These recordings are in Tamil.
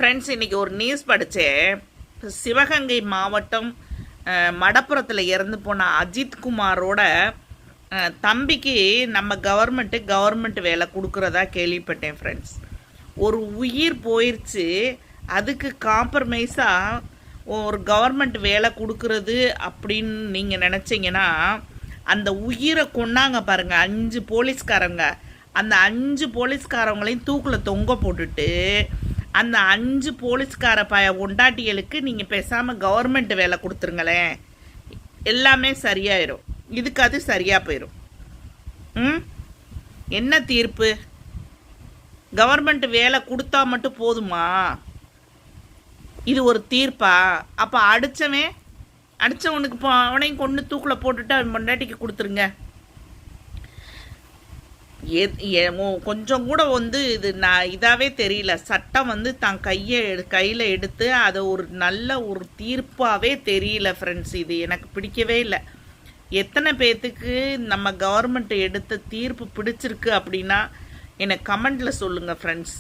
ஃப்ரெண்ட்ஸ், இன்றைக்கி ஒரு நியூஸ் படித்தேன். சிவகங்கை மாவட்டம் மடப்புறத்தில் இறந்து போன அஜித்குமாரோட தம்பிக்கு நம்ம கவர்மெண்ட் வேலை கொடுக்குறதா கேள்விப்பட்டேன். ஃப்ரெண்ட்ஸ், ஒரு உயிர் போயிடுச்சு, அதுக்கு காம்ப்ரமைஸாக ஒரு கவர்மெண்ட் வேலை கொடுக்குறது அப்படின்னு நீங்கள் நினச்சிங்கன்னா, அந்த உயிரை கொண்டாங்க பாருங்கள் 5 போலீஸ்காரங்க. அந்த 5 போலீஸ்காரங்களையும் தூக்கில் தொங்க போட்டுட்டு அந்த 5 போலீஸ்கார ஒண்டாட்டிகளுக்கு நீங்கள் பேசாமல் கவர்மெண்ட் வேலை கொடுத்துருங்களேன், எல்லாமே சரியாயிரும். இதுக்கு அது சரியாக போயிடும். என்ன தீர்ப்பு? கவர்மெண்ட் வேலை கொடுத்தா மட்டும் போதுமா? இது ஒரு தீர்ப்பா? அப்போ அடித்தவனுக்கு அவனையும் கொண்டு தூக்கில் போட்டுட்டு அவன் பொண்டாட்டிக்கு கொடுத்துருங்க. கொஞ்சம் கூட இது நான் இதாகவே தெரியல. சட்டம் தான் கையில் எடுத்து அதை ஒரு நல்ல ஒரு தீர்ப்பாகவே தெரியல. ஃப்ரெண்ட்ஸ், இது எனக்கு பிடிக்கவே இல்லை. எத்தனை பேர்த்துக்கு நம்ம கவர்மெண்ட் எடுத்த தீர்ப்பு பிடிச்சிருக்கு அப்படின்னா எனக்கு கமெண்டில் சொல்லுங்கள். ஃப்ரெண்ட்ஸ்,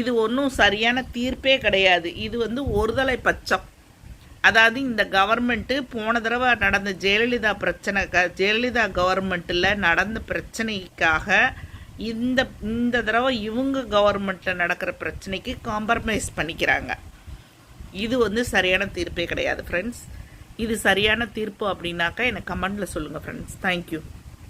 இது ஒன்றும் சரியான தீர்ப்பே கிடையாது. இது ஒருதலை பட்சம். அதாவது இந்த கவர்மெண்ட்டு போன தடவை நடந்த ஜெயலலிதா கவர்மெண்ட்டில் நடந்த பிரச்சனைக்காக இந்த தடவை இவங்க கவர்மெண்ட்டில் நடக்கிற பிரச்சனைக்கு காம்ப்ரமைஸ் பண்ணிக்கிறாங்க. இது சரியான தீர்ப்பே கிடையாது. ஃப்ரெண்ட்ஸ், இது சரியான தீர்ப்பு அப்படின்னாக்கா எனக்கு கமெண்டில் சொல்லுங்கள். Friends, thank you.